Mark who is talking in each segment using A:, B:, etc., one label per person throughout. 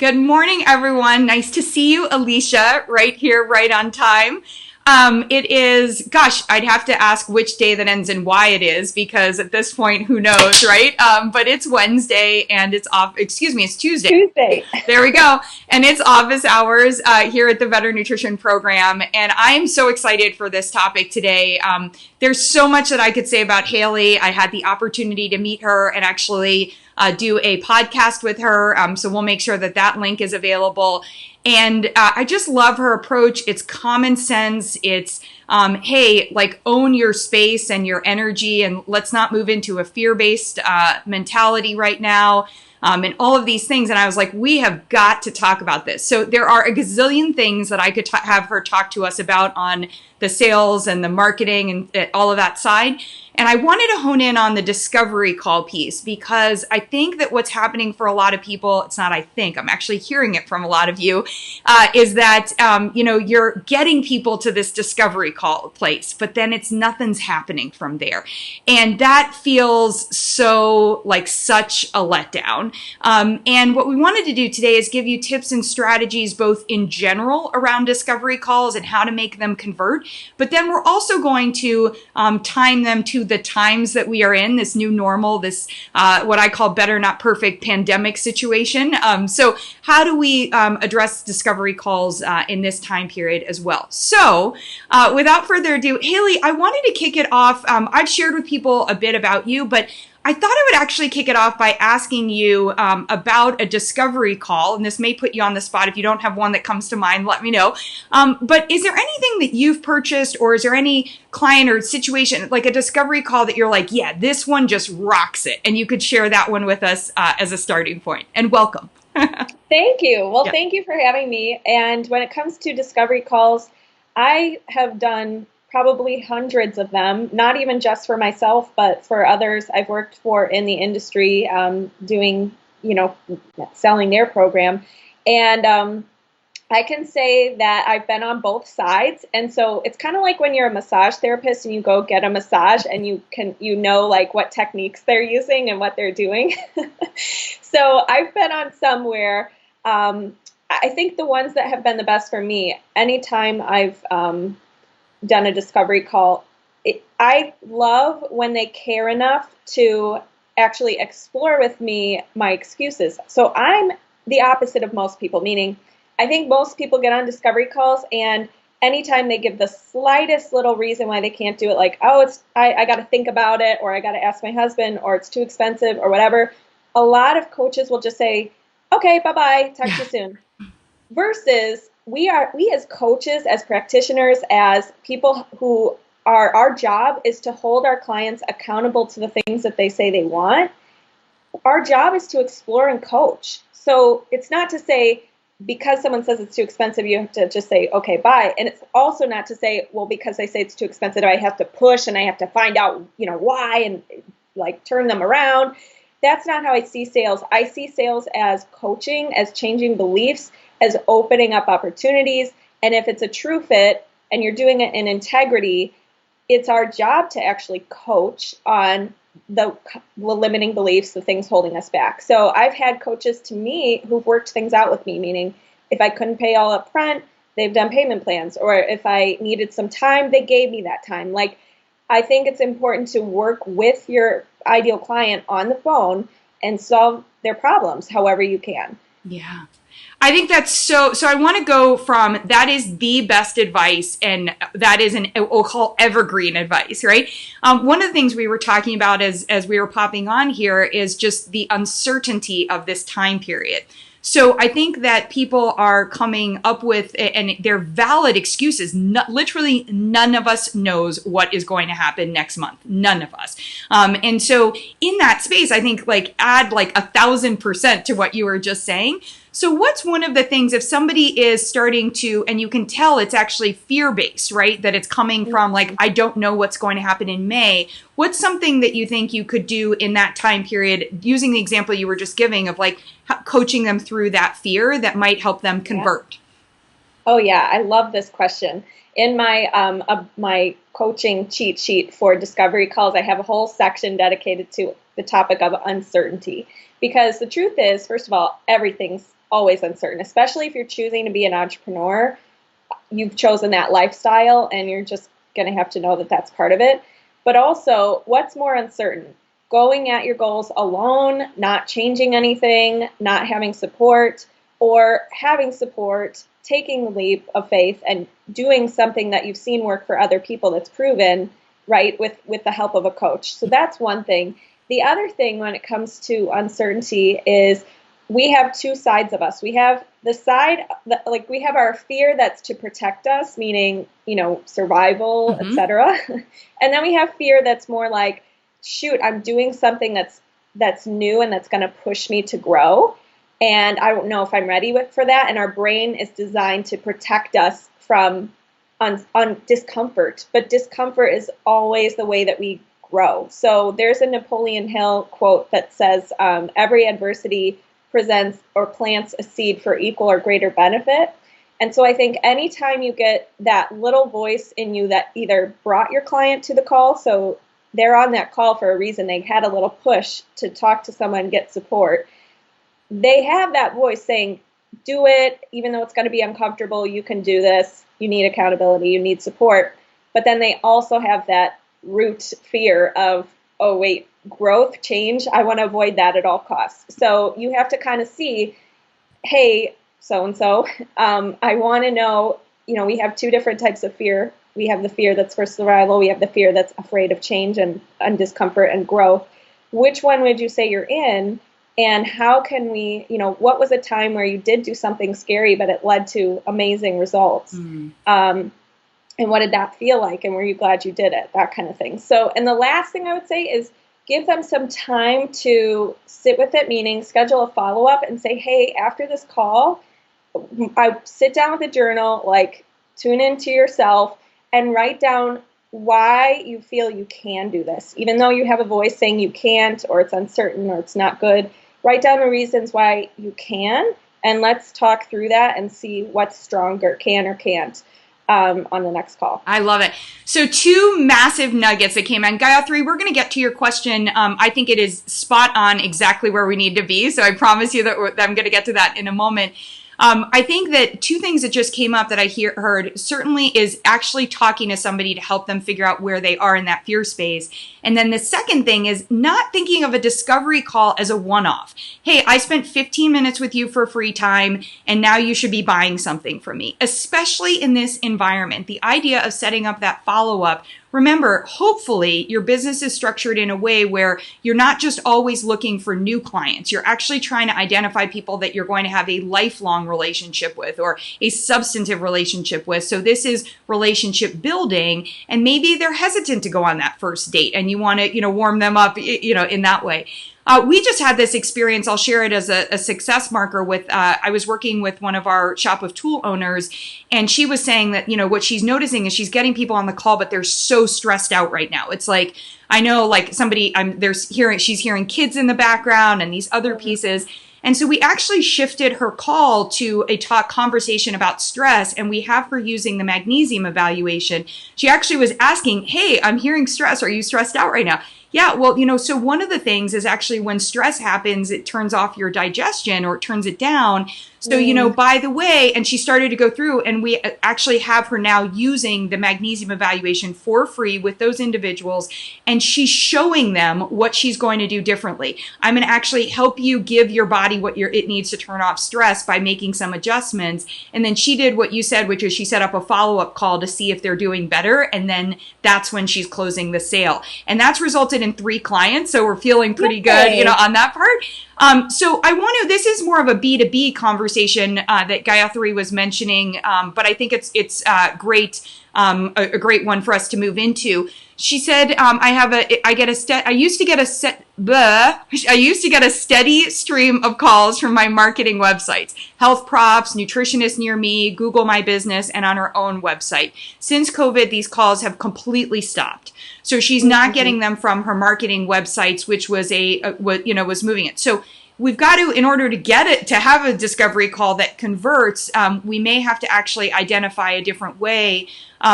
A: Good morning, everyone. Nice to see you, Alicia, right here, right on time. It is, gosh, I'd have to ask which day that ends in Y it is, because at this point, who knows, right? But it's Wednesday and it's off, excuse me, it's Tuesday.
B: Tuesday.
A: There we go. And it's office hours here at the Better Nutrition Program. And I am so excited for this topic today. There's so much that I could say about Haley. I had the opportunity to meet her and actually do a podcast with her. So we'll make sure that that link is available. And I just love her approach. It's common sense. It's, hey, like own your space and your energy, and let's not move into a fear-based mentality right now. And all of these things. And I was like, we have got to talk about this. So there are a gazillion things that I could have her talk to us about on the sales and the marketing and all of that side. And I wanted to hone in on the discovery call piece, because I think that what's happening for a lot of people, it's not I think, I'm actually hearing it from a lot of you, is that, you're getting people to this discovery call place, but then nothing's happening from there. And that feels so like such a letdown. And what we wanted to do today is give you tips and strategies, both in general around discovery calls and how to make them convert. But then we're also going to time them to the times that we are in, this new normal, this what I call better not perfect pandemic situation. So how do we address discovery calls in this time period as well? So without further ado, Haley, I wanted to kick it off. I've shared with people a bit about you, but I thought I would actually kick it off by asking you about a discovery call, and this may put you on the spot. If you don't have one that comes to mind, let me know. But is there anything that you've purchased, or is there any client or situation, like a discovery call that you're like, yeah, this one just rocks it, and you could share that one with us as a starting point? And welcome.
B: Thank you. Well, Thank you for having me. And when it comes to discovery calls, I have done probably hundreds of them, not even just for myself, but for others I've worked for in the industry, doing, selling their program. And I can say that I've been on both sides. And so it's kind of like when you're a massage therapist and you go get a massage and you know like what techniques they're using and what they're doing. So I've been on some where I think the ones that have been the best for me, anytime I've done a discovery call, I love when they care enough to actually explore with me my excuses. So I'm the opposite of most people, meaning I think most people get on discovery calls and anytime they give the slightest little reason why they can't do it, like, oh, I got to think about it, or I got to ask my husband, or it's too expensive, or whatever, a lot of coaches will just say, okay, bye-bye, talk to you soon. Versus we as coaches, as practitioners, as people who are, our job is to hold our clients accountable to the things that they say they want. Our job is to explore and coach. So it's not to say, because someone says it's too expensive, you have to just say, okay, bye. And it's also not to say, well, because they say it's too expensive, I have to push and I have to find out, why, and like turn them around. That's not how I see sales. I see sales as coaching, as changing beliefs, as opening up opportunities. And if it's a true fit and you're doing it in integrity, it's our job to actually coach on the limiting beliefs, the things holding us back. So I've had coaches to me who've worked things out with me, meaning if I couldn't pay all up front, they've done payment plans. Or if I needed some time, they gave me that time. Like, I think it's important to work with your ideal client on the phone and solve their problems however you can.
A: Yeah. I think that's so I want to go from that is the best advice, and that is we'll call evergreen advice, right? One of the things we were talking about as we were popping on here is just the uncertainty of this time period. So I think that people are coming up with, and they're valid excuses. Literally none of us knows what is going to happen next month. None of us. And so in that space, I think add 1,000% to what you were just saying. So what's one of the things, if somebody is starting to, and you can tell it's actually fear-based, right? That it's coming from I don't know what's going to happen in May. What's something that you think you could do in that time period, using the example you were just giving of coaching them through that fear that might help them convert?
B: Oh yeah, I love this question. In my coaching cheat sheet for discovery calls, I have a whole section dedicated to the topic of uncertainty. Because the truth is, first of all, everything's always uncertain, especially if you're choosing to be an entrepreneur. You've chosen that lifestyle and you're just going to have to know that that's part of it. But also, what's more uncertain? Going at your goals alone, not changing anything, not having support, or having support, taking the leap of faith and doing something that you've seen work for other people that's proven, right, with the help of a coach. So that's one thing. The other thing when it comes to uncertainty is we have two sides of us. We have the side that, like, we have our fear that's to protect us, meaning, survival, etc. And then we have fear that's more like, shoot, I'm doing something that's new and that's going to push me to grow. And I don't know if I'm ready for that. And our brain is designed to protect us from on discomfort. But discomfort is always the way that we grow. So there's a Napoleon Hill quote that says, every adversity presents or plants a seed for equal or greater benefit. And so I think anytime you get that little voice in you that either brought your client to the call, so they're on that call for a reason, they had a little push to talk to someone, get support, they have that voice saying, do it, even though it's going to be uncomfortable, you can do this, you need accountability, you need support. But then they also have that root fear of, oh, wait, growth, change, I want to avoid that at all costs. So you have to kind of see, hey, so-and-so, I want to know, we have two different types of fear. We have the fear that's for survival. We have the fear that's afraid of change and discomfort and growth. Which one would you say you're in? And how can we, what was a time where you did do something scary, but it led to amazing results? And what did that feel like? And were you glad you did it? That kind of thing. So, and the last thing I would say is give them some time to sit with it, meaning schedule a follow-up and say, hey, after this call, I sit down with a journal, like tune into yourself and write down why you feel you can do this. Even though you have a voice saying you can't, or it's uncertain, or it's not good, write down the reasons why you can, and let's talk through that and see what's stronger, can or can't, on the next call.
A: I love it. So two massive nuggets that came in. Gayatri, we're going to get to your question. I think it is spot on exactly where we need to be. So I promise you that I'm going to get to that in a moment. I think that two things that just came up that I heard certainly is actually talking to somebody to help them figure out where they are in that fear space. And then the second thing is not thinking of a discovery call as a one-off. Hey, I spent 15 minutes with you for free time, and now you should be buying something from me, especially in this environment. The idea of setting up that follow-up. Remember, hopefully your business is structured in a way where you're not just always looking for new clients. You're actually trying to identify people that you're going to have a lifelong relationship with or a substantive relationship with. So this is relationship building, and maybe they're hesitant to go on that first date and you want to, warm them up, in that way. We just had this experience. I'll share it as a success marker with, I was working with one of our shop of tool owners, and she was saying that, what she's noticing is she's getting people on the call, but they're so stressed out right now. It's like, I know like somebody, she's hearing kids in the background and these other pieces. And so we actually shifted her call to a conversation about stress, and we have her using the magnesium evaluation. She actually was asking, hey, I'm hearing stress. Are you stressed out right now? Yeah, well, so one of the things is actually when stress happens, it turns off your digestion or it turns it down. So, by the way, and she started to go through, and we actually have her now using the magnesium evaluation for free with those individuals, and she's showing them what she's going to do differently. I'm going to actually help you give your body what it needs to turn off stress by making some adjustments. And then she did what you said, which is she set up a follow-up call to see if they're doing better, and then that's when she's closing the sale. And that's resulted in 3 clients, so we're feeling pretty good, on that part. So this is more of a B2B conversation that Gayatri was mentioning, but I think it's great, a great one for us to move into. She said, I used to get a steady stream of calls from my marketing websites, Health Props, Nutritionist Near Me, Google My Business, and on her own website. Since COVID, these calls have completely stopped. So she's not getting them from her marketing websites, which was was moving it. So we've got to, in order to get it, to have a discovery call that converts, we may have to actually identify a different way.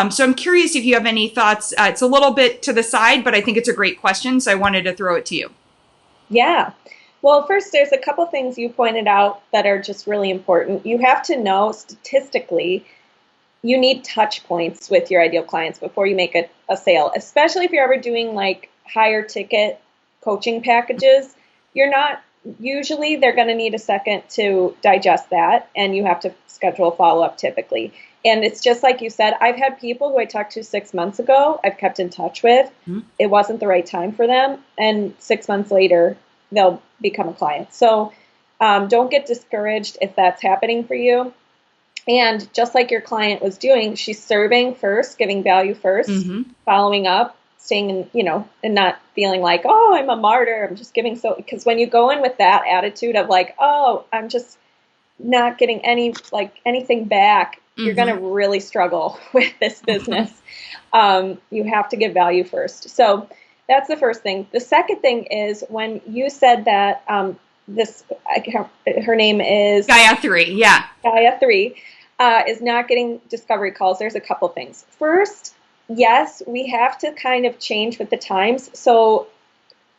A: So I'm curious if you have any thoughts. It's a little bit to the side, but I think it's a great question. So I wanted to throw it to you.
B: Yeah. Well, first, there's a couple things you pointed out that are just really important. You have to know statistically, you need touch points with your ideal clients before you make a sale, especially if you're ever doing like higher ticket coaching packages. You're not, usually they're going to need a second to digest that, and you have to schedule a follow-up typically. And it's just like you said, I've had people who I talked to 6 months ago, I've kept in touch with.
A: Mm-hmm.
B: It wasn't the right time for them, and 6 months later, they'll become a client. So don't get discouraged if that's happening for you. And just like your client was doing, she's serving first, giving value first, following up, staying in, and not feeling like, oh, I'm a martyr, I'm just giving so, because when you go in with that attitude of like, oh, I'm just not getting anything back, you're going to really struggle with this business. You have to give value first. So that's the first thing. The second thing is when you said that her name is
A: Gaia3, yeah.
B: Gaia3 is not getting discovery calls. There's a couple things. First, yes, we have to kind of change with the times. So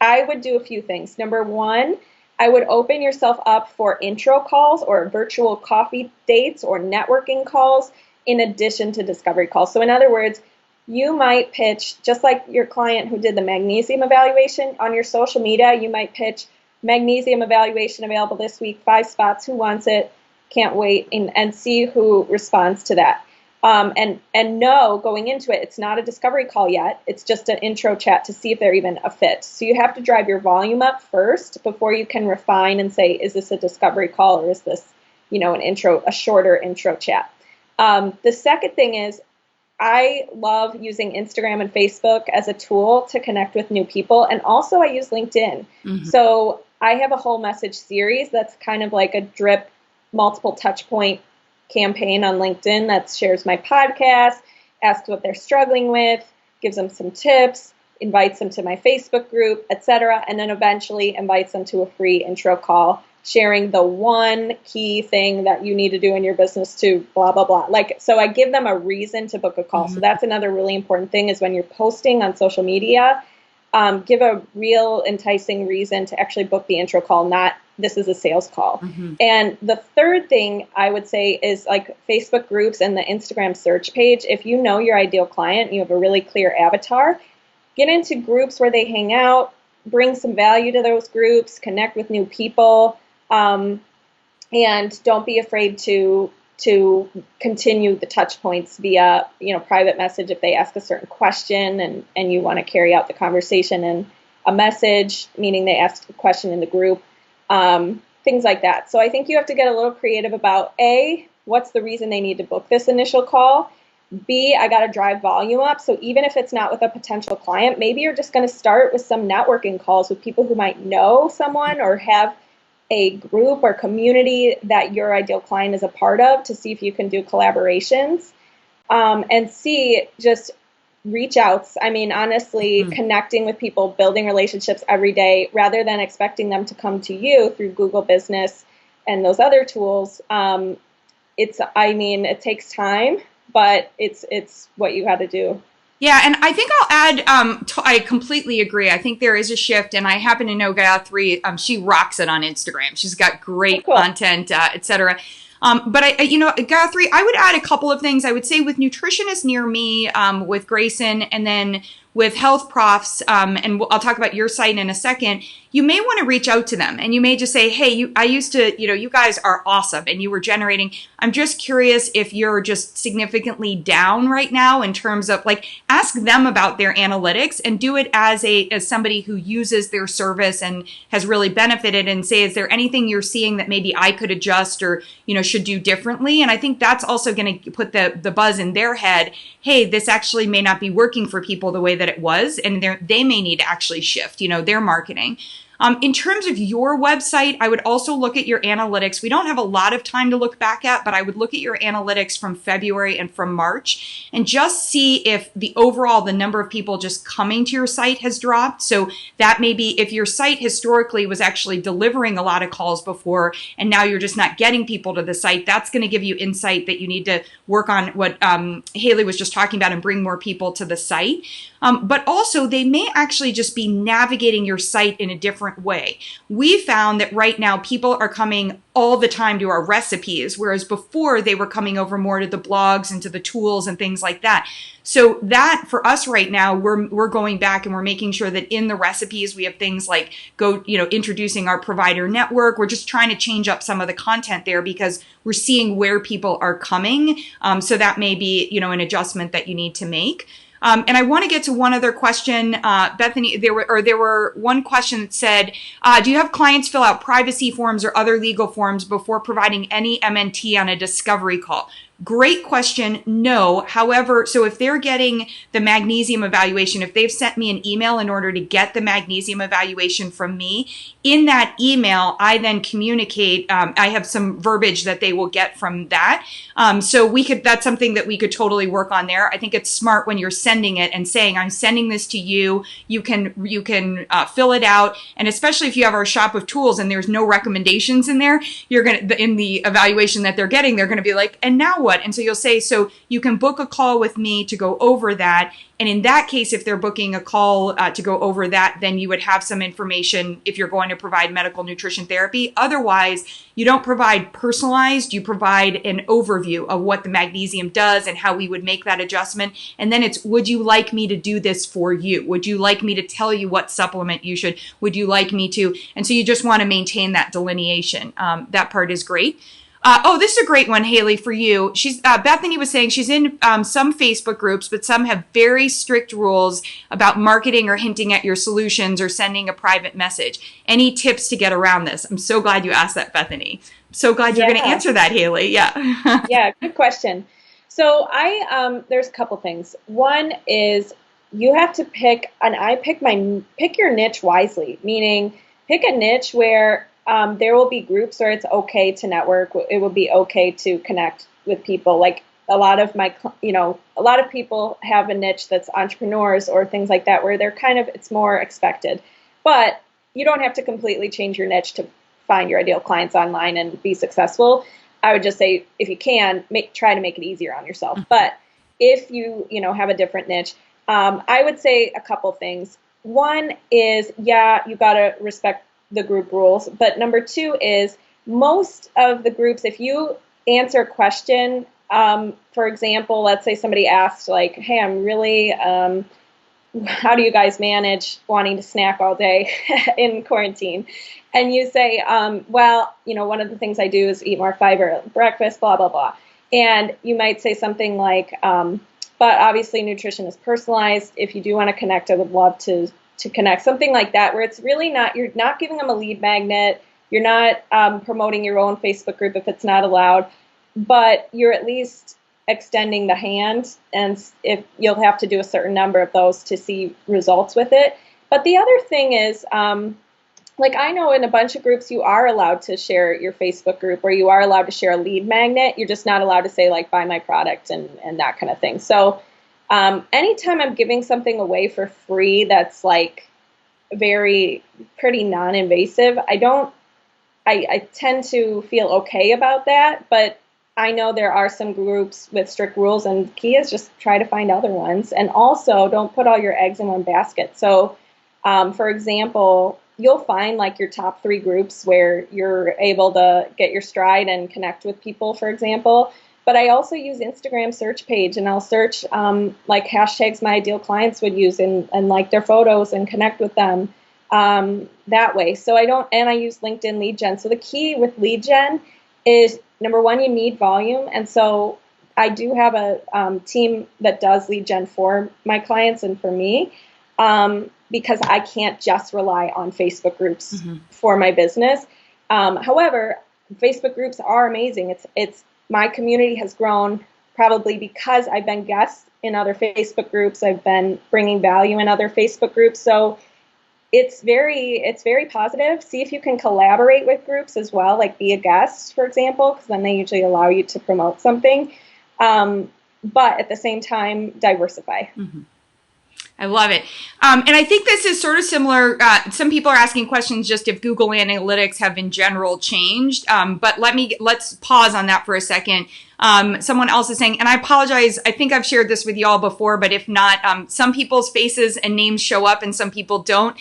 B: I would do a few things. Number one, I would open yourself up for intro calls or virtual coffee dates or networking calls in addition to discovery calls. So in other words, you might pitch, just like your client who did the magnesium evaluation on your social media, you might pitch magnesium evaluation available this week, 5 spots, who wants it, can't wait, and see who responds to that. And know going into it, it's not a discovery call yet. It's just an intro chat to see if they're even a fit. So you have to drive your volume up first before you can refine and say, is this a discovery call or is this, a shorter intro chat? The second thing is I love using Instagram and Facebook as a tool to connect with new people. And also I use LinkedIn. So I have a whole message series that's kind of like a drip, multiple touch point campaign on LinkedIn that shares my podcast, asks what they're struggling with, gives them some tips, invites them to my Facebook group, etc., and then eventually invites them to a free intro call, sharing the one key thing that you need to do in your business to blah, blah, blah. So I give them a reason to book a call. So that's another really important thing is when you're posting on social media, give a real enticing reason to actually book the intro call, not this is a sales call. And the third thing I would say is like Facebook groups and the Instagram search page. If you know your ideal client, you have a really clear avatar, get into groups where they hang out, bring some value to those groups, connect with new people, and don't be afraid to continue the touch points via, private message if they ask a certain question and you want to carry out the conversation in a message, meaning they asked a question in the group, things like that. So I think you have to get a little creative about A, what's the reason they need to book this initial call? B, I got to drive volume up. So even if it's not with a potential client, maybe you're just going to start with some networking calls with people who might know someone or have a group or community that your ideal client is a part of to see if you can do collaborations. And C, just reach outs. I mean, honestly, connecting with people, building relationships every day, rather than expecting them to come to you through Google Business and those other tools. It takes time, but it's what you got to do.
A: Yeah, and I think I'll add, I completely agree. I think there is a shift, and I happen to know Gaia3, she rocks it on Instagram. She's got great content, et cetera. But Gaia3, I would add a couple of things. I would say with nutritionists near me, with Grayson, and then with health profs, and I'll talk about your site in a second, you may want to reach out to them and you may just say, hey, I used to, you guys are awesome and you were generating. I'm just curious if you're just significantly down right now in terms of ask them about their analytics and do it as somebody who uses their service and has really benefited and say, is there anything you're seeing that maybe I could adjust or, should do differently? And I think that's also going to put the buzz in their head. Hey, this actually may not be working for people the way that it was, and they may need to actually shift, their marketing. In terms of your website, I would also look at your analytics. We don't have a lot of time to look back at, but I would look at your analytics from February and from March and just see if the number of people just coming to your site has dropped. So that may be if your site historically was actually delivering a lot of calls before and now you're just not getting people to the site, that's going to give you insight that you need to work on what Haley was just talking about and bring more people to the site. But also they may actually just be navigating your site in a different different way. We found that right now people are coming all the time to our recipes, whereas before they were coming over more to the blogs and to the tools and things like that. So that for us right now, we're going back and we're making sure that in the recipes we have things like introducing our provider network. We're just trying to change up some of the content there because we're seeing where people are coming. So that may be, an adjustment that you need to make. And I want to get to one other question, Bethany. There were one question that said, "Do you have clients fill out privacy forms or other legal forms before providing any MNT on a discovery call?" Great question. No. However, so if they're getting the magnesium evaluation, if they've sent me an email in order to get the magnesium evaluation from me, in that email, I then communicate, I have some verbiage that they will get from that. So that's something that we could totally work on there. I think it's smart when you're sending it and saying, I'm sending this to you. You can fill it out. And especially if you have our shop of tools and there's no recommendations in there, in the evaluation that they're getting, they're going to be like, and now what? And so you'll say, so you can book a call with me to go over that. And in that case, if they're booking a call to go over that, then you would have some information if you're going to provide medical nutrition therapy. Otherwise, you don't provide personalized, you provide an overview of what the magnesium does and how we would make that adjustment. And then it's, would you like me to do this for you? Would you like me to tell you what supplement you should? Would you like me to? And so you just want to maintain that delineation. That part is great. This is a great one, Haley, for you. Bethany was saying she's in some Facebook groups, but some have very strict rules about marketing or hinting at your solutions or sending a private message. Any tips to get around this? I'm so glad you asked that, Bethany. So glad you're going to answer that, Haley. Yeah.
B: Yeah, good question. So there's a couple things. One is you have to pick your niche wisely, meaning pick a niche where there will be groups where it's okay to network. It will be okay to connect with people. Like a lot of people have a niche that's entrepreneurs or things like that, where it's more expected. But you don't have to completely change your niche to find your ideal clients online and be successful. I would just say, if you can, try to make it easier on yourself. But if you have a different niche, I would say a couple things. One is, you got to respect the group rules. But number two is, most of the groups, if you answer a question, for example, let's say somebody asked like, hey, I'm really, how do you guys manage wanting to snack all day in quarantine? And you say, one of the things I do is eat more fiber at breakfast, blah, blah, blah. And you might say something like, but obviously nutrition is personalized. If you do want to connect, I would love to connect, something like that, where it's really you're not giving them a lead magnet. You're not promoting your own Facebook group if it's not allowed, but you're at least extending the hand, and if you'll have to do a certain number of those to see results with it. But the other thing is, I know in a bunch of groups, you are allowed to share your Facebook group, or you are allowed to share a lead magnet. You're just not allowed to say like, buy my product and that kind of thing. So anytime I'm giving something away for free that's like pretty non-invasive, I tend to feel okay about that, but I know there are some groups with strict rules, and the key is just try to find other ones. And also, don't put all your eggs in one basket. So, for example, you'll find like your top 3 groups where you're able to get your stride and connect with people, for example. But I also use Instagram search page, and I'll search like hashtags my ideal clients would use and like their photos and connect with them that way. So I use LinkedIn lead gen. So the key with lead gen is, number one, you need volume. And so I do have a team that does lead gen for my clients and for me, because I can't just rely on Facebook groups for my business. However, Facebook groups are amazing. It's my community has grown probably because I've been guests in other Facebook groups. I've been bringing value in other Facebook groups. So it's very positive. See if you can collaborate with groups as well, like be a guest, for example, because then they usually allow you to promote something. But at the same time, diversify.
A: I love it. And I think this is sort of similar. Some people are asking questions just if Google Analytics have in general changed. But let's pause on that for a second. Someone else is saying, and I apologize, I think I've shared this with you all before, but if not, some people's faces and names show up and some people don't.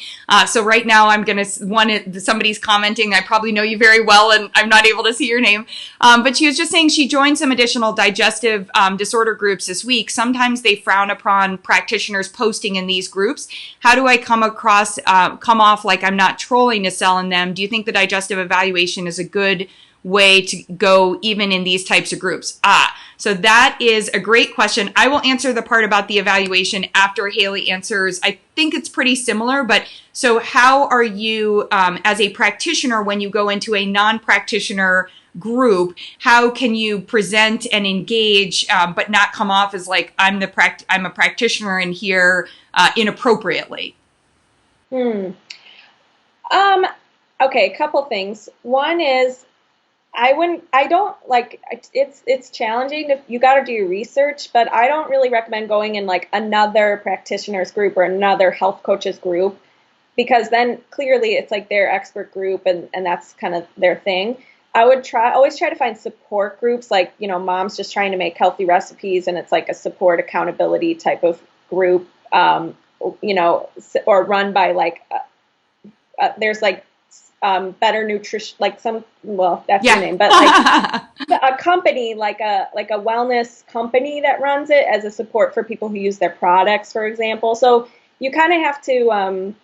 A: So right now I'm going to, somebody's commenting, I probably know you very well and I'm not able to see your name. But she was just saying she joined some additional digestive disorder groups this week. Sometimes they frown upon practitioners posting in these groups. How do I come off like I'm not trolling to sell in them? Do you think the digestive evaluation is a good way to go even in these types of groups? So that is a great question. I will answer the part about the evaluation after Haley answers. I think it's pretty similar, but so how are you as a practitioner when you go into a non-practitioner group, how can you present and engage but not come off as like I'm a practitioner in here inappropriately?
B: Okay, a couple things. One is it's challenging if you got to do your research, but I don't really recommend going in like another practitioners group or another health coaches group, because then clearly it's like their expert group and that's kind of their thing. I would always try to find support groups, like, you know, moms just trying to make healthy recipes, and it's like a support accountability type of group, you know, or run by like, there's like Better Nutrition, like that's the name, but like a company, like a wellness company that runs it as a support for people who use their products, for example. So you kind of have to,
A: I'm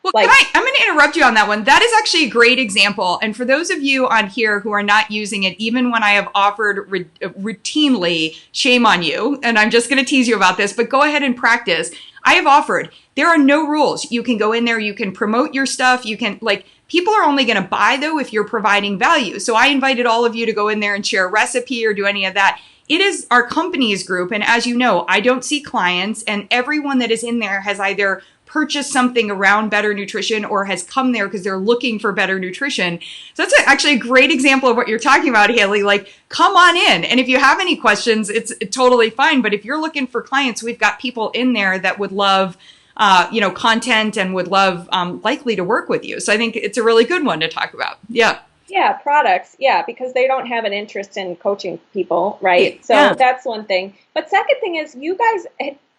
A: going to interrupt you on that one. That is actually a great example. And for those of you on here who are not using it, even when I have offered routinely, shame on you. And I'm just going to tease you about this, but go ahead and practice. I have offered, there are no rules. You can go in there, you can promote your stuff. You can people are only going to buy though if you're providing value. So I invited all of you to go in there and share a recipe or do any of that. It is our company's group. And as you know, I don't see clients, and everyone that is in there has either purchased something around better nutrition or has come there because they're looking for better nutrition. So that's actually a great example of what you're talking about, Haley. Like, come on in. And if you have any questions, it's totally fine. But if you're looking for clients, we've got people in there that would love content and would love likely to work with you. So I think it's a really good one to talk about. Yeah.
B: Yeah, products. Yeah, because they don't have an interest in coaching people, right? So that's one thing. But second thing is, you guys,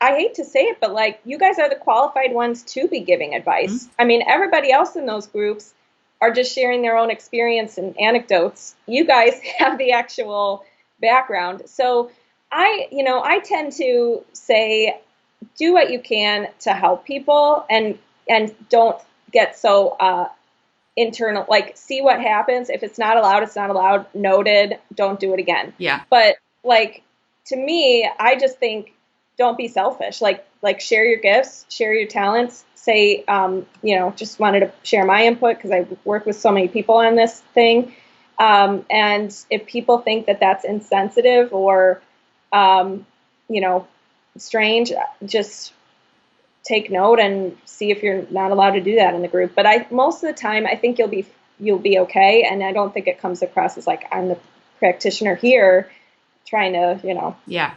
B: I hate to say it, but like, you guys are the qualified ones to be giving advice. Mm-hmm. I mean, everybody else in those groups are just sharing their own experience and anecdotes. You guys have the actual background. So I tend to say, do what you can to help people, and don't get so internal, like, see what happens. If it's not allowed, it's not allowed. Noted. Don't do it again.
A: Yeah.
B: But like, to me, I just think, don't be selfish. Like share your gifts, share your talents. Say, just wanted to share my input because I work with so many people on this thing. And if people think that that's insensitive or, strange, just take note and see if you're not allowed to do that in the group. But most of the time, I think you'll be okay. And I don't think it comes across as like, I'm the practitioner here trying to,
A: Yeah.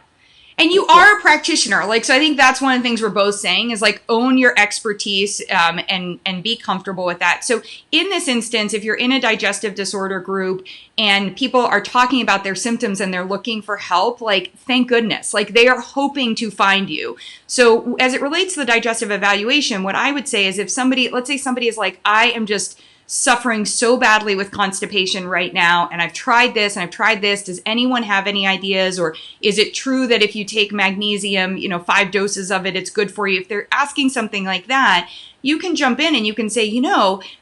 A: And you are a practitioner. So I think that's one of the things we're both saying is like, own your expertise and be comfortable with that. So in this instance, if you're in a digestive disorder group and people are talking about their symptoms and they're looking for help, thank goodness, they are hoping to find you. So as it relates to the digestive evaluation, what I would say is let's say somebody is like, I am just suffering so badly with constipation right now, and I've tried this and I've tried this. Does anyone have any ideas? Or is it true that if you take magnesium, 5 doses of it, it's good for you? If they're asking something like that, you can jump in and you can say,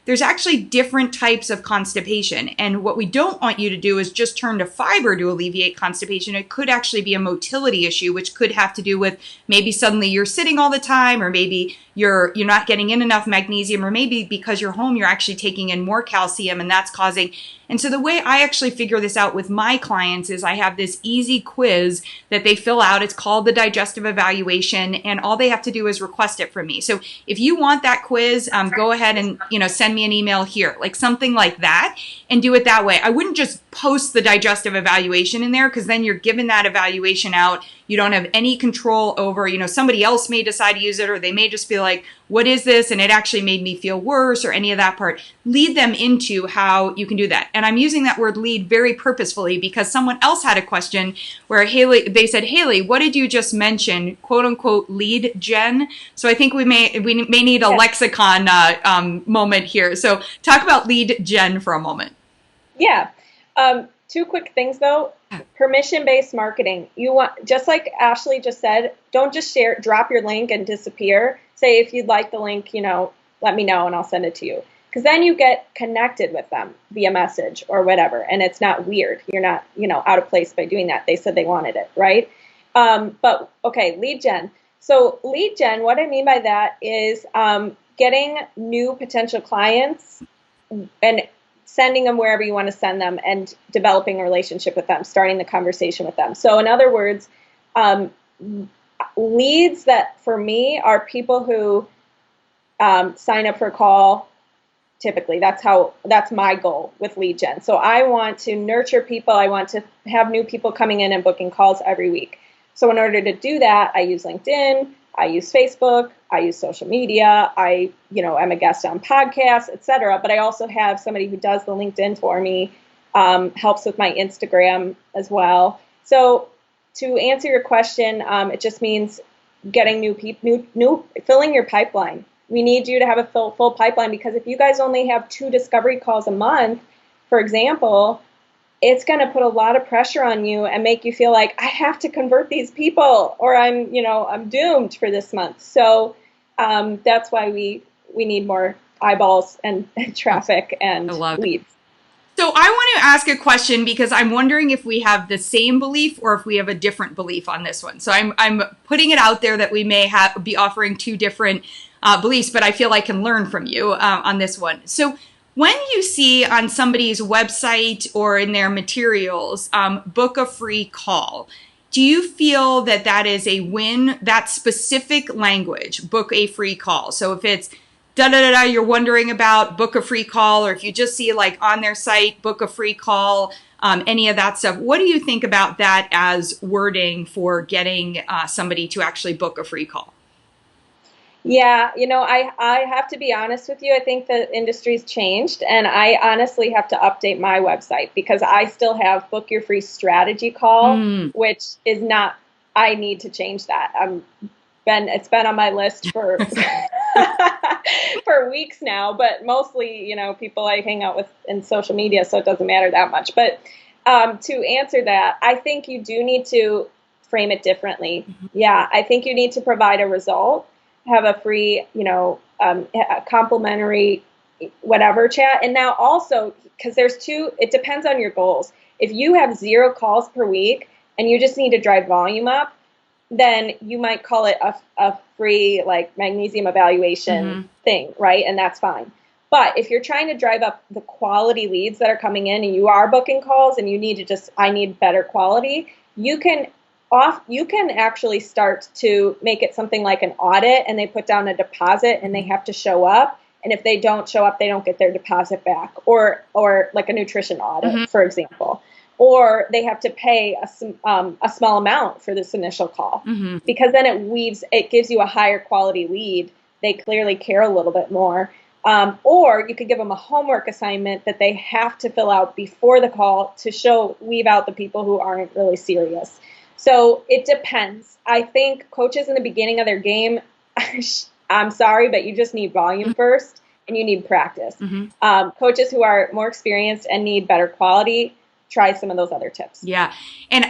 A: there's actually different types of constipation. And what we don't want you to do is just turn to fiber to alleviate constipation. It could actually be a motility issue, which could have to do with maybe suddenly you're sitting all the time, or maybe you're not getting in enough magnesium, or maybe because you're home, you're actually taking in more calcium and that's causing. And so the way I actually figure this out with my clients is I have this easy quiz that they fill out. It's called the digestive evaluation, and all they have to do is request it from me. So if you want that quiz, go ahead and send me an email here, something like that, and do it that way. I wouldn't just post the digestive evaluation in there, because then you're giving that evaluation out. You don't have any control over, somebody else may decide to use it, or they may just feel like, what is this? And it actually made me feel worse, or any of that part. Lead them into how you can do that. And I'm using that word lead very purposefully, because someone else had a question where they said, Haley, what did you just mention? Quote unquote, lead gen. So I think we may need a lexicon moment here. So talk about lead gen for a moment.
B: Yeah. Two quick things though. Permission-based marketing. You want, just like Ashley just said, don't just drop your link and disappear. Say, if you'd like the link, let me know and I'll send it to you. Because then you get connected with them via message or whatever, and it's not weird. You're not, out of place by doing that. They said they wanted it, right? But okay, lead gen. So lead gen, what I mean by that is getting new potential clients and sending them wherever you want to send them, and developing a relationship with them, starting the conversation with them. So in other words, leads that for me are people who sign up for a call. Typically, that's my goal with lead gen. So I want to nurture people. I want to have new people coming in and booking calls every week. So in order to do that, I use LinkedIn, I use Facebook, I use social media, I am a guest on podcasts, etc. But I also have somebody who does the LinkedIn for me, helps with my Instagram as well. So to answer your question, it just means getting new people, filling your pipeline. We need you to have a full pipeline, because if you guys only have 2 discovery calls a month, for example, it's going to put a lot of pressure on you and make you feel like, I have to convert these people, or I'm doomed for this month. So that's why we need more eyeballs and traffic and leads.
A: So I want to ask a question, because I'm wondering if we have the same belief or if we have a different belief on this one. So I'm putting it out there that we may be offering 2 different beliefs, but I feel I can learn from you on this one. So when you see on somebody's website or in their materials, book a free call, do you feel that that is a win, that specific language, book a free call? So if it's da-da-da-da, you're wondering about, book a free call, or if you just see like on their site, book a free call, any of that stuff, what do you think about that as wording for getting somebody to actually book a free call?
B: Yeah, I have to be honest with you. I think the industry's changed, and I honestly have to update my website, because I still have book your free strategy call, which is not, I need to change that. It's been on my list for for weeks now, but mostly, people I hang out with in social media, so it doesn't matter that much. But to answer that, I think you do need to frame it differently. Yeah, I think you need to provide a result, have a free, a complimentary, whatever chat. And now also, because it depends on your goals. If you have 0 calls per week and you just need to drive volume up, then you might call it a free like magnesium evaluation thing, right? And that's fine. But if you're trying to drive up the quality leads that are coming in, and you are booking calls and you need to I need better quality, you can actually start to make it something like an audit, and they put down a deposit and they have to show up. And if they don't show up, they don't get their deposit back, or like a nutrition audit, for example. Or they have to pay a small amount for this initial call, because then it gives you a higher quality lead. They clearly care a little bit more. Or you could give them a homework assignment that they have to fill out before the call to weed out the people who aren't really serious. So it depends. I think coaches in the beginning of their game, I'm sorry, but you just need volume first, and you need practice. Coaches who are more experienced and need better quality, try some of those other tips.
A: Yeah. And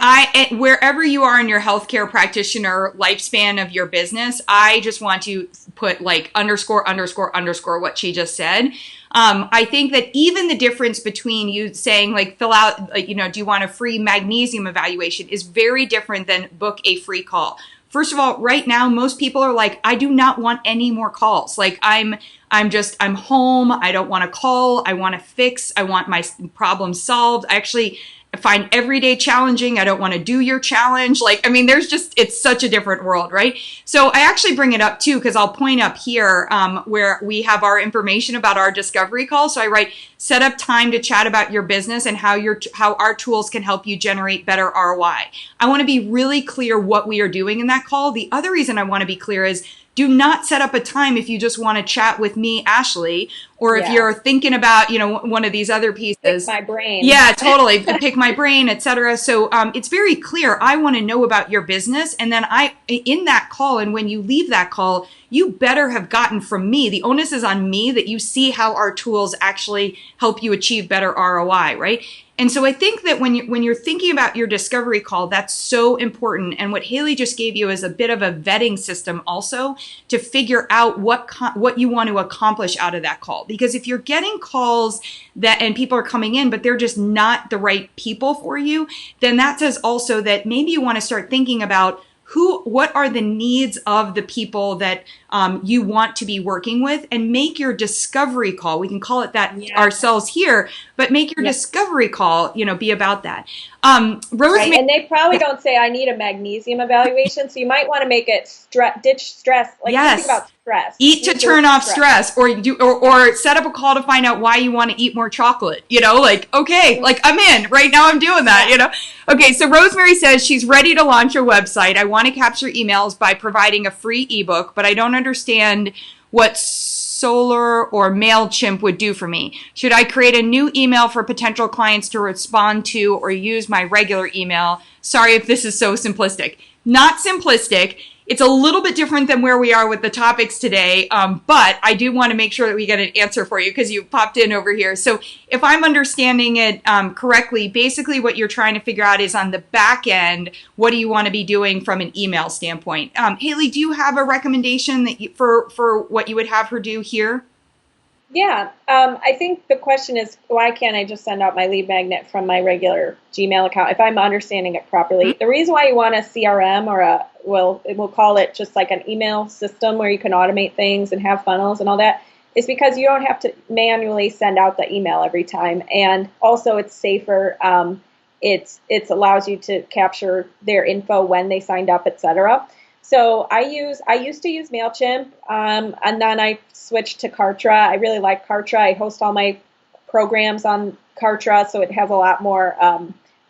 A: wherever you are in your healthcare practitioner lifespan of your business, I just want to put like underscore what she just said. I think that even the difference between you saying like, fill out, like, do you want a free magnesium evaluation, is very different than book a free call. First of all, right now, most people are like, I do not want any more calls. Like I I'm home. I don't want to call. I want to fix. I want my problem solved. I actually find every day challenging. I don't want to do your challenge. Like, I mean, it's such a different world, right? So I actually bring it up too, because I'll point up here where we have our information about our discovery call. So I write, set up time to chat about your business and how our tools can help you generate better ROI. I want to be really clear what we are doing in that call. The other reason I want to be clear is do not set up a time if you just want to chat with me, Ashley, or if you're thinking about, one of these other pieces.
B: Pick my brain.
A: Yeah, totally. Pick my brain, etc. So it's very clear. I want to know about your business. And then in that call, and when you leave that call, you better have gotten from me. The onus is on me that you see how our tools actually help you achieve better ROI, right? And so I think that when you're thinking about your discovery call, that's so important. And what Haley just gave you is a bit of a vetting system also to figure out what you want to accomplish out of that call. Because if you're getting calls and people are coming in, but they're just not the right people for you, then that says also that maybe you want to start thinking about what are the needs of the people that you want to be working with, and make your discovery call. We can call it that ourselves here, but make your discovery call, be about that.
B: Right. And they probably don't say, I need a magnesium evaluation. So you might want to make it ditch stress. Like think about stress.
A: Eat to turn off stress, or set up a call to find out why you want to eat more chocolate. Okay, like I'm in right now. I'm doing that. Okay. So Rosemary says she's ready to launch a website. I want to capture emails by providing a free ebook, but I don't understand what Solar or MailChimp would do for me. Should I create a new email for potential clients to respond to, or use my regular email? Sorry if this is so simplistic. Not simplistic. It's a little bit different than where we are with the topics today, but I do want to make sure that we get an answer for you because you popped in over here. So if I'm understanding it correctly, basically what you're trying to figure out is on the back end, what do you want to be doing from an email standpoint? Haley, do you have a recommendation for what you would have her do here?
B: Yeah, I think the question is, why can't I just send out my lead magnet from my regular Gmail account if I'm understanding it properly? Mm-hmm. The reason why you want a CRM or we'll call it just like an email system where you can automate things and have funnels and all that is because you don't have to manually send out the email every time. And also it's safer. It allows you to capture their info when they signed up, etc. So I used to use MailChimp, and then I switched to Kartra. I really like Kartra. I host all my programs on Kartra, so it has a lot more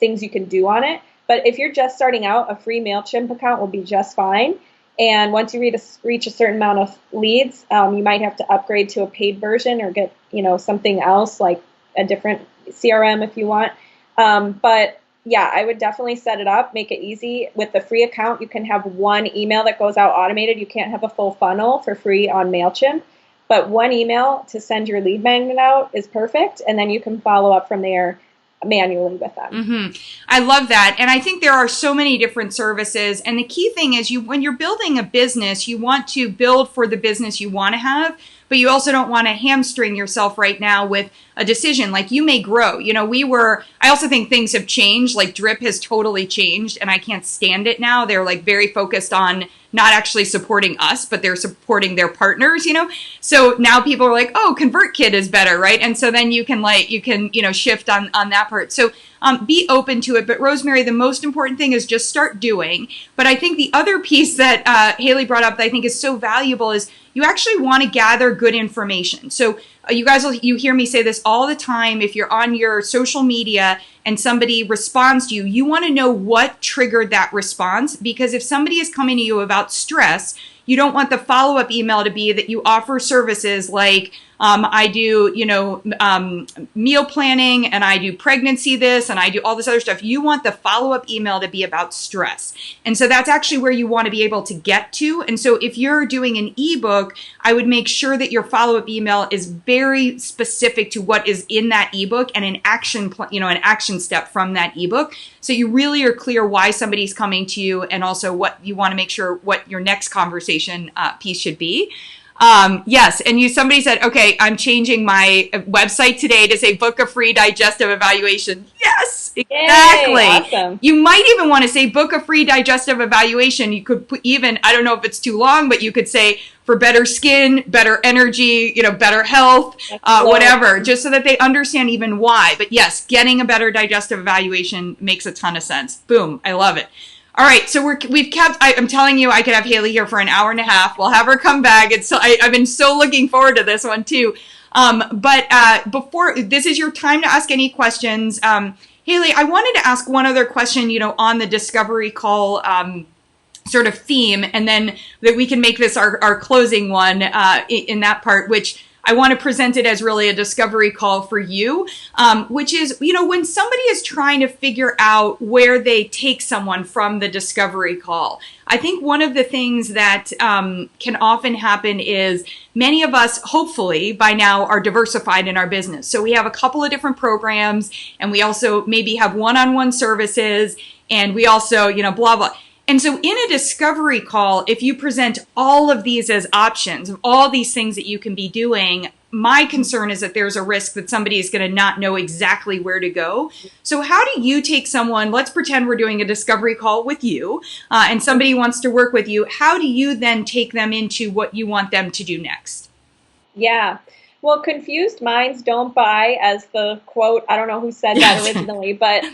B: things you can do on it. But if you're just starting out, a free MailChimp account will be just fine. And once you reach a certain amount of leads, you might have to upgrade to a paid version or get something else like a different CRM if you want. But yeah, I would definitely set it up, make it easy. With the free account, you can have one email that goes out automated. You can't have a full funnel for free on MailChimp, but one email to send your lead magnet out is perfect. And then you can follow up from there manually with them.
A: Mm-hmm. I love that. And I think there are so many different services. And the key thing is when you're building a business, you want to build for the business you want to have, but you also don't want to hamstring yourself right now with a decision. Like you may grow. I also think things have changed. Like Drip has totally changed and I can't stand it now. They're like very focused on not actually supporting us, but they're supporting their partners, So now people are like, oh, ConvertKit is better, right? And so then you can shift on that part. So be open to it. But Rosemary, the most important thing is just start doing. But I think the other piece that Haley brought up that I think is so valuable is you actually want to gather good information. So you hear me say this all the time. If you're on your social media and somebody responds to you, you want to know what triggered that response. Because if somebody is coming to you about stress, you don't want the follow-up email to be that you offer services like I do, meal planning and I do pregnancy this and I do all this other stuff. You want the follow-up email to be about stress. And so that's actually where you want to be able to get to. And so if you're doing an ebook, I would make sure that your follow-up email is very specific to what is in that ebook and an action step from that ebook. So you really are clear why somebody's coming to you and also what you want to make sure what your next conversation piece should be. Yes. And somebody said, okay, I'm changing my website today to say book a free digestive evaluation. Yes, exactly.
B: Yay, awesome.
A: You might even want to say book a free digestive evaluation. You could put I don't know if it's too long, but you could say for better skin, better energy, better health, whatever, just so that they understand even why. But yes, getting a better digestive evaluation makes a ton of sense. Boom. I love it. All right, so I'm telling you, I could have Haley here for an hour and a half. We'll have her come back. I've been so looking forward to this one too. But before, this is your time to ask any questions. Haley, I wanted to ask one other question, on the discovery call sort of theme, and then that we can make this our closing one in that part, which I want to present it as really a discovery call for you, which is, when somebody is trying to figure out where they take someone from the discovery call. I think one of the things that can often happen is many of us, hopefully by now, are diversified in our business. So we have a couple of different programs, and we also maybe have one-on-one services, and we also, blah, blah. And so in a discovery call, if you present all of these as options, all these things that you can be doing, my concern is that there's a risk that somebody is going to not know exactly where to go. So how do you take someone, let's pretend we're doing a discovery call with you, and somebody wants to work with you. How do you then take them into what you want them to do next?
B: Yeah. Well, confused minds don't buy, as the quote, I don't know who said that originally, but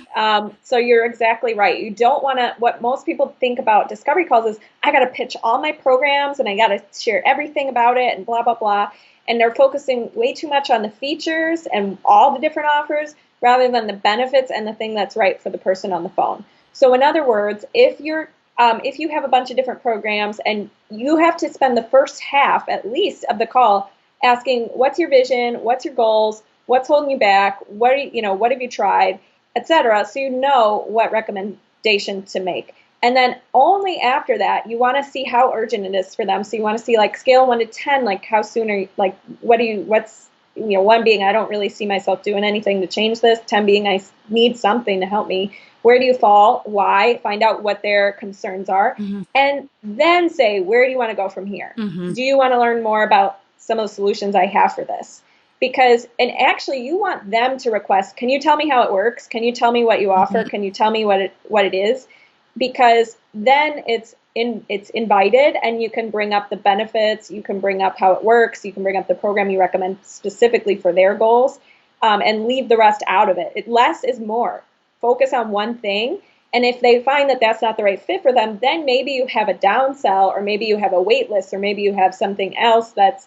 B: so you're exactly right. You don't want to, what most people think about discovery calls is, I got to pitch all my programs and I got to share everything about it and blah, blah, blah. And they're focusing way too much on the features and all the different offers rather than the benefits and the thing that's right for the person on the phone. So in other words, if you have a bunch of different programs and you have to spend the first half at least of the call asking, what's your vision, what's your goals, what's holding you back, what have you tried, etc. So you know what recommendation to make. And then only after that, you want to see how urgent it is for them. So you want to see, like, scale 1 to 10, like how soon are you, like, what's 1 being, I don't really see myself doing anything to change this, 10 being, I need something to help me. Where do you fall? Why? Find out what their concerns are. Mm-hmm. And then say, where do you want to go from here? Mm-hmm. Do you want to learn more about some of the solutions I have for this? And actually you want them to request, can you tell me how it works? Can you tell me what you offer? Mm-hmm. Can you tell me what it is? Because then it's invited, and you can bring up the benefits, you can bring up how it works, you can bring up the program you recommend specifically for their goals, and leave the rest out of it. Less is more. Focus on one thing. And if they find that that's not the right fit for them, then maybe you have a downsell, or maybe you have a wait list, or maybe you have something else that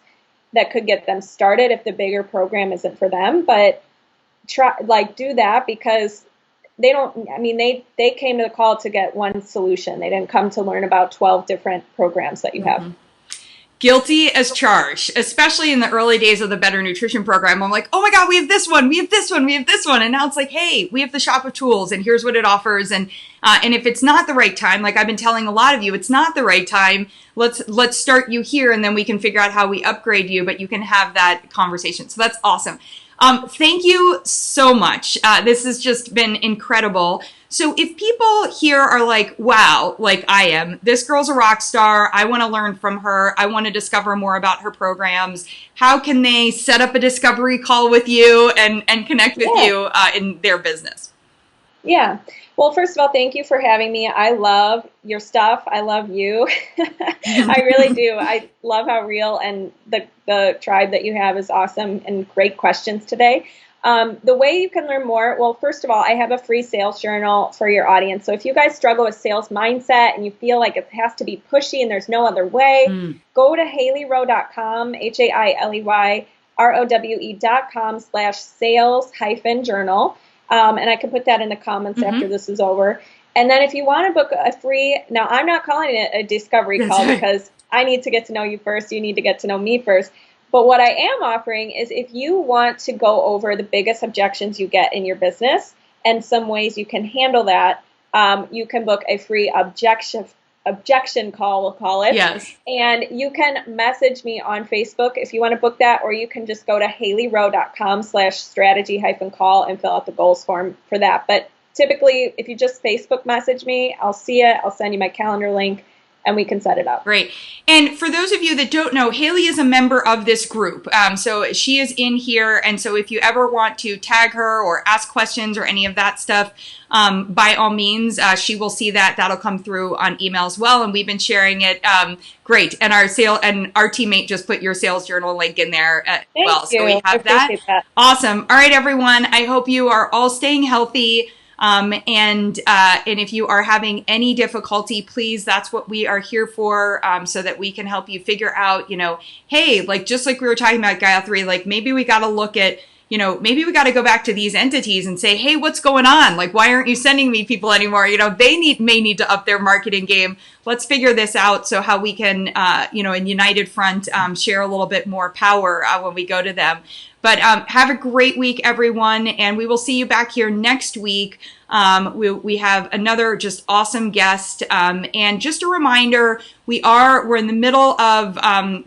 B: could get them started if the bigger program isn't for them. But do that, because they came to the call to get one solution. They didn't come to learn about 12 different programs that you have. Mm-hmm.
A: Guilty as charged, especially in the early days of the Better Nutrition program. I'm like, oh my God, we have this one, we have this one, we have this one. And now it's like, hey, we have the shop of tools, and here's what it offers. And if it's not the right time, like I've been telling a lot of you, it's not the right time. Let's start you here, and then we can figure out how we upgrade you, but you can have that conversation. So that's awesome. Thank you so much. This has just been incredible. So if people here are like, wow, like I am, this girl's a rock star, I want to learn from her, I want to discover more about her programs, how can they set up a discovery call with you and connect with you in their business? Yeah.
B: Well, first of all, thank you for having me. I love your stuff. I love you. I really do. I love how real, and the tribe that you have is awesome, and great questions today. The way you can learn more, well, first of all, I have a free sales journal for your audience. So if you guys struggle with sales mindset and you feel like it has to be pushy and there's no other way, go to HaleyRowe.com, HAILEYROWE.com/sales-journal. And I can put that in the comments after this is over. And then if you want to book a free, now I'm not calling it a discovery call because I need to get to know you first. You need to get to know me first. But what I am offering is, if you want to go over the biggest objections you get in your business and some ways you can handle that, you can book a free objection call, we'll call it.
A: Yes.
B: And you can message me on Facebook if you want to book that, or you can just go to HaleyRowe.com/strategy-call and fill out the goals form for that. But typically, if you just Facebook message me, I'll see it. I'll send you my calendar link, and we can set it up.
A: Great. And for those of you that don't know, Haley is a member of this group. So she is in here. And so if you ever want to tag her or ask questions or any of that stuff, by all means, she will see that. That'll come through on email as well. And we've been sharing it. Great. And our teammate just put your sales journal link in there as well.
B: Thank you.
A: So we have that. Awesome. All right, everyone. I hope you are all staying healthy. And if you are having any difficulty, please, that's what we are here for, so that we can help you figure out, hey, like, just like we were talking about Gayatri, like, maybe we got to look at, maybe we got to go baback to these entities and say, hey, what's going on? Like, why aren't you sending me people anymore? They may need to up their marketing game. Let's figure this out, so how we can, in united front, share a little bit more power when we go to them. But have a great week, everyone, and we will see you back here next week. We have another just awesome guest. And just a reminder, we're in the middle of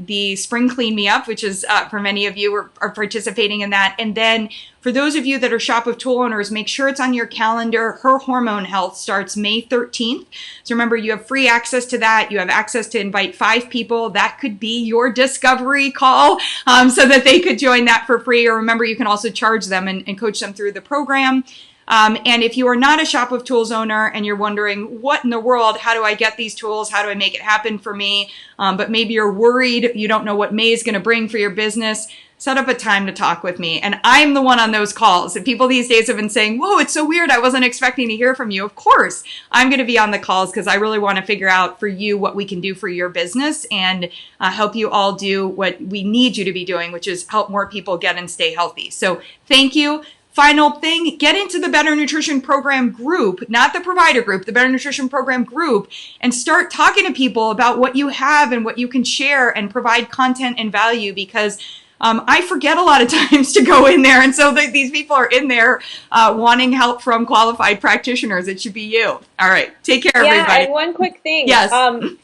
A: the Spring Clean Me Up, which is, for many of you are participating in that. And then for those of you that are Shop of Tool owners, make sure it's on your calendar. Her Hormone Health starts May 13th. So remember, you have free access to that. You have access to invite 5 people. That could be your discovery call, so that they could join that for free. Or remember, you can also charge them and coach them through the program. And if you are not a Shop of Tools owner and you're wondering, what in the world, how do I get these tools? How do I make it happen for me? But maybe you're worried, you don't know what May is going to bring for your business, set up a time to talk with me. And I'm the one on those calls. And people these days have been saying, whoa, it's so weird. I wasn't expecting to hear from you. Of course, I'm going to be on the calls because I really want to figure out for you what we can do for your business and help you all do what we need you to be doing, which is help more people get and stay healthy. So thank you. Final thing, get into the Better Nutrition Program group, not the provider group, the Better Nutrition Program group, and start talking to people about what you have and what you can share and provide content and value, because I forget a lot of times to go in there. And so these people are in there wanting help from qualified practitioners. It should be you. All right. Take care, everybody.
B: Yeah, and one quick thing.
A: Yes.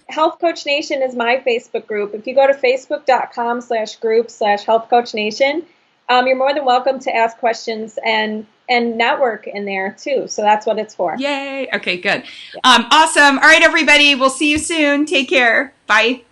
B: Health Coach Nation is my Facebook group. If you go to facebook.com/group/Health Coach Nation, you're more than welcome to ask questions and network in there too. So that's what it's for.
A: Yay. Okay, good. Yeah. Awesome. All right, everybody. We'll see you soon. Take care. Bye.